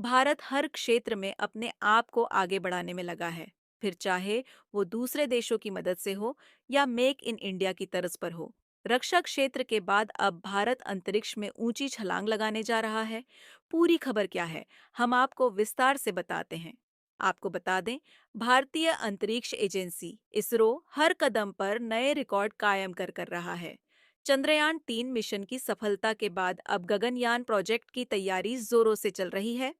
भारत हर क्षेत्र में अपने आप को आगे बढ़ाने में लगा है, फिर चाहे वो दूसरे देशों की मदद से हो या मेक इन इंडिया की तर्ज पर हो। रक्षा क्षेत्र के बाद अब भारत अंतरिक्ष में ऊंची छलांग लगाने जा रहा है। पूरी खबर क्या है, हम आपको विस्तार से बताते हैं। आपको बता दें, भारतीय अंतरिक्ष एजेंसी इसरो हर कदम पर नए रिकॉर्ड कायम कर रहा है। चंद्रयान 3 मिशन की सफलता के बाद अब गगनयान प्रोजेक्ट की तैयारी जोरों से चल रही है।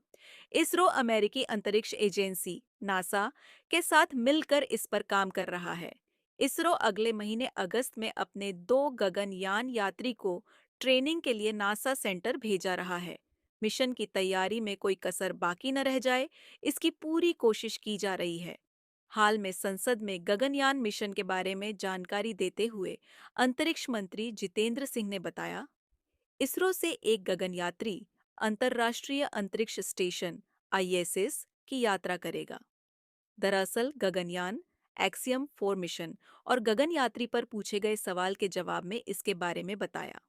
इसरो अमेरिकी अंतरिक्ष एजेंसी नासा के साथ मिलकर इस पर काम कर रहा है। इसरो अगले महीने अगस्त में अपने 2 गगनयान यात्री को ट्रेनिंग के लिए नासा सेंटर भेजा रहा है। मिशन की तैयारी में कोई कसर बाकी न रह जाए, इसकी पूरी कोशिश की जा रही है। हाल में संसद में गगनयान मिशन के बारे में जानकारी देते हुए अंतरिक्ष मंत्री जितेंद्र सिंह ने बताया, इसरो से एक गगनयात्री अंतर्राष्ट्रीय अंतरिक्ष स्टेशन आईएसएस की यात्रा करेगा। दरअसल गगनयान, एक्सियम 4 मिशन और गगनयात्री पर पूछे गए सवाल के जवाब में इसके बारे में बताया।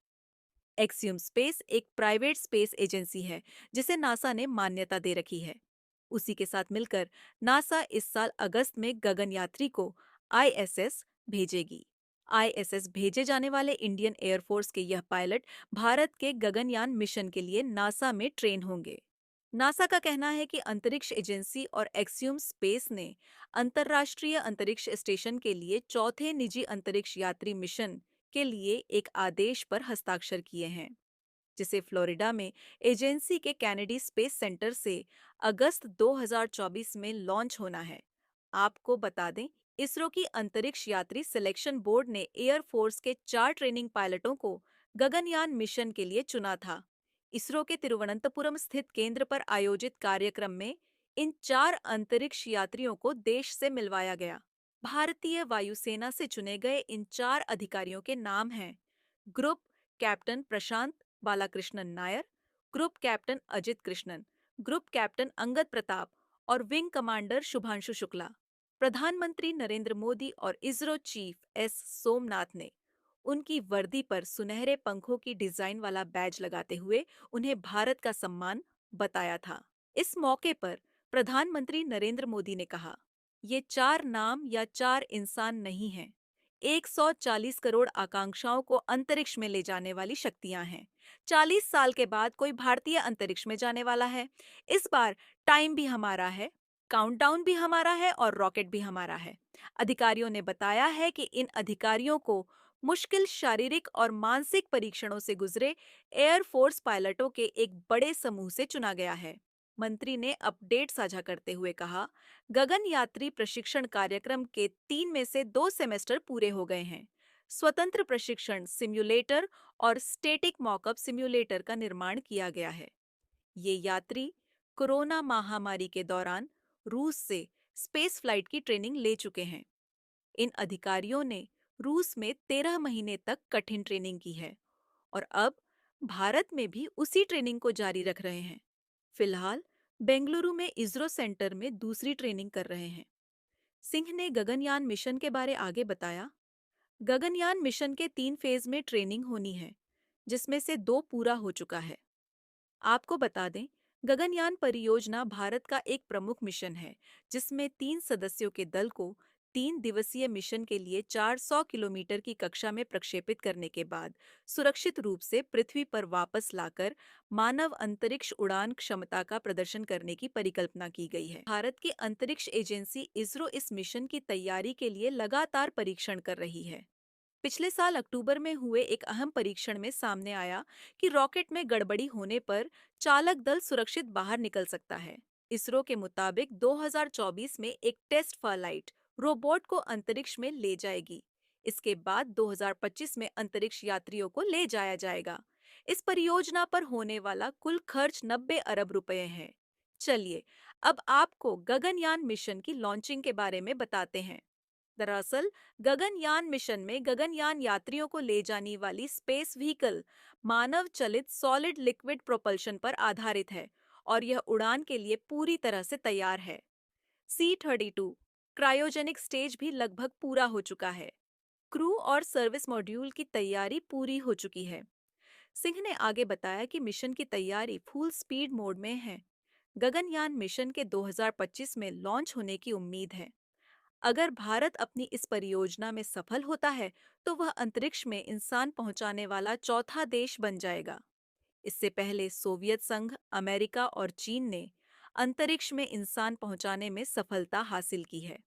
एक्सियम स्पेस एक प्राइवेट स्पेस एजेंसी है जिसे नासा ने मान्यता दे रखी है। उसी के साथ मिलकर नासा इस साल अगस्त में गगनयात्री को आईएसएस भेजेगी। आईएसएस भेजे जाने वाले इंडियन एयरफोर्स के यह पायलट भारत के गगनयान मिशन के लिए नासा में ट्रेन होंगे। नासा का कहना है कि अंतरिक्ष एजेंसी और एक्सियम स्पेस ने अंतर्राष्ट्रीय अंतरिक्ष स्टेशन के लिए चौथे निजी अंतरिक्ष यात्री मिशन के लिए एक आदेश पर हस्ताक्षर किए हैं, जिसे फ्लोरिडा में एजेंसी के कैनेडी स्पेस सेंटर से अगस्त 2024 में लॉन्च होना है। आपको बता दें, इसरो की अंतरिक्ष यात्री सिलेक्शन बोर्ड ने एयरफोर्स के 4 ट्रेनिंग पायलटों को गगनयान मिशन के लिए चुना था। इसरो के तिरुवनंतपुरम स्थित केंद्र पर आयोजित कार्यक्रम में इन 4 अंतरिक्ष यात्रियों को देश से मिलवाया गया। भारतीय वायुसेना से चुने गए इन 4 अधिकारियों के नाम हैं: group captain Prashant Balakrishnan Nair, group captain Ajit Krishnan, group captain Angad Pratap और विंग कमांडर शुभांशु शुक्ला। प्रधानमंत्री नरेंद्र मोदी और इसरो चीफ एस सोमनाथ ने उनकी वर्दी पर सुनहरे पंखों की डिजाइन वाला बैज लगाते हुए उन्हें भारत का सम्मान बताया था। इस मौके पर प्रधानमंत्री नरेंद्र मोदी ने कहा, ये 4 नाम या 4 इंसान नहीं हैं, 140 करोड़ आकांक्षाओं को अंतरिक्ष में ले जाने वाली शक्तियां हैं। 40 साल के बाद कोई भारतीय अंतरिक्ष में जाने वाला है। इस बार टाइम भी हमारा है, काउंटडाउन भी हमारा है और रॉकेट भी हमारा है। अधिकारियों ने बताया है कि इन अधिकारियों को मुश्किल शारीरिक और मानसिक परीक्षणों से गुजरे एयरफोर्स पायलटों के एक बड़े समूह से चुना गया है। मंत्री ने अपडेट साझा करते हुए कहा, गगन यात्री प्रशिक्षण कार्यक्रम के 3 में से 2 सेमेस्टर पूरे हो गए हैं। स्वतंत्र प्रशिक्षण सिम्युलेटर और स्टेटिक मॉकअप सिम्युलेटर का निर्माण किया गया है। ये यात्री कोरोना महामारी के दौरान रूस से स्पेस फ्लाइट की ट्रेनिंग ले चुके हैं। इन अधिकारियों ने रूस में 13 महीने तक कठिन ट्रेनिंग की है और अब भारत में भी उसी ट्रेनिंग को जारी रख रहे हैं। फिलहाल बेंगलुरु में इसरो सेंटर में दूसरी ट्रेनिंग कर रहे हैं। सिंह ने गगनयान मिशन के बारे आगे बताया, गगनयान मिशन के 3 फेज में ट्रेनिंग होनी है, जिसमें से 2 पूरा हो चुका है। आपको बता दें, गगनयान परियोजना भारत का एक प्रमुख मिशन है, जिसमें 3 सदस्यों के दल को 3 दिवसीय मिशन के लिए 400 किलोमीटर की कक्षा में प्रक्षेपित करने के बाद सुरक्षित रूप से पृथ्वी पर वापस लाकर मानव अंतरिक्ष उड़ान क्षमता का प्रदर्शन करने की परिकल्पना की गई है। भारत की अंतरिक्ष एजेंसी इसरो इस मिशन की तैयारी के लिए लगातार परीक्षण कर रही है। पिछले साल अक्टूबर में हुए एक अहम परीक्षण में सामने आया कि रॉकेट में गड़बड़ी होने पर चालक दल सुरक्षित बाहर निकल सकता है। इसरो के मुताबिक 2024 में एक टेस्ट फ्लाइट रोबोट को अंतरिक्ष में ले जाएगी। इसके बाद 2025 में अंतरिक्ष यात्रियों को ले जाया जाएगा। इस परियोजना पर होने वाला कुल खर्च 90 अरब रुपए है। चलिए, अब आपको गगनयान मिशन की लॉन्चिंग के बारे में बताते हैं। दरअसल गगनयान मिशन में गगनयान यात्रियों को ले जाने वाली स्पेस व्हीकल मानव चलित सॉलिड लिक्विड प्रोपल्शन पर आधारित है और यह उड़ान के लिए पूरी तरह से तैयार है। C-32 क्रायोजेनिक स्टेज भी लगभग पूरा हो चुका है। क्रू और सर्विस मॉड्यूल की तैयारी पूरी हो चुकी है। सिंह ने आगे बताया कि मिशन की तैयारी फुल स्पीड मोड में है। गगनयान मिशन के 2025 में लॉन्च होने की उम्मीद है। अगर भारत अपनी इस परियोजना में सफल होता है, तो वह अंतरिक्ष में इंसान पहुंचाने वाला चौथा देश बन जाएगा। इससे पहले सोवियत संघ, अमेरिका और चीन ने अंतरिक्ष में इंसान पहुंचाने में सफलता हासिल की है।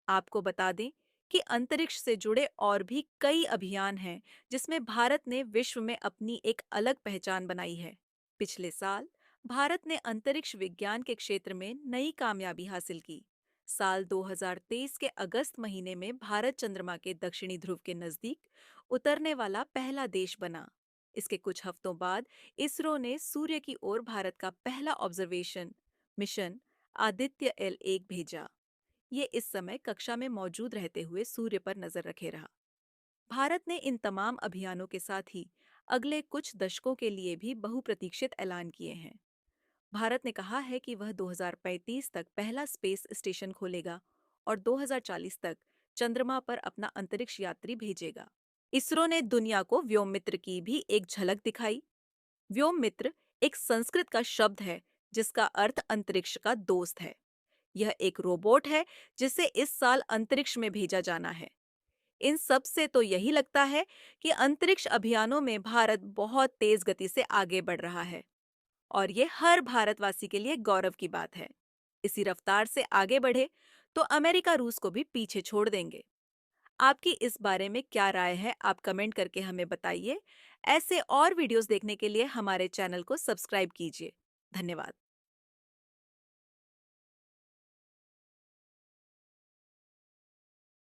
आपको बता दें कि अंतरिक्ष से जुड़े और भी कई अभियान हैं, जिसमें भारत ने विश्व में अपनी एक अलग पहचान बनाई है। पिछले साल भारत ने अंतरिक्ष विज्ञान के क्षेत्र में नई कामयाबी हासिल की। साल 2023 के अगस्त महीने में भारत चंद्रमा के दक्षिणी ध्रुव के नजदीक उतरने वाला पहला देश बना। इसके कुछ हफ्तों बाद इसरो ने सूर्य की ओर भारत का पहला ऑब्जर्वेशन मिशन आदित्य L1 भेजा। ये इस समय कक्षा में मौजूद रहते हुए सूर्य पर नजर रखे रहा। भारत ने इन तमाम अभियानों के साथ ही अगले कुछ दशकों के लिए भी बहुप्रतीक्षित ऐलान किए हैं। भारत ने कहा है कि वह 2035 तक पहला स्पेस स्टेशन खोलेगा और 2040 तक चंद्रमा पर अपना अंतरिक्ष यात्री भेजेगा। इसरो ने दुनिया को व्योम मित्र की भी एक झलक दिखाई। व्योम मित्र एक संस्कृत का शब्द है जिसका अर्थ अंतरिक्ष का दोस्त है। यह एक रोबोट है जिसे इस साल अंतरिक्ष में भेजा जाना है। इन सब से तो यही लगता है कि अंतरिक्ष अभियानों में भारत बहुत तेज गति से आगे बढ़ रहा है और ये हर भारतवासी के लिए गौरव की बात है। इसी रफ्तार से आगे बढ़े तो अमेरिका रूस को भी पीछे छोड़ देंगे। आपकी इस बारे में क्या राय है, आप कमेंट करके हमें बताइए। ऐसे और वीडियोस देखने के लिए हमारे चैनल को सब्सक्राइब कीजिए। धन्यवाद।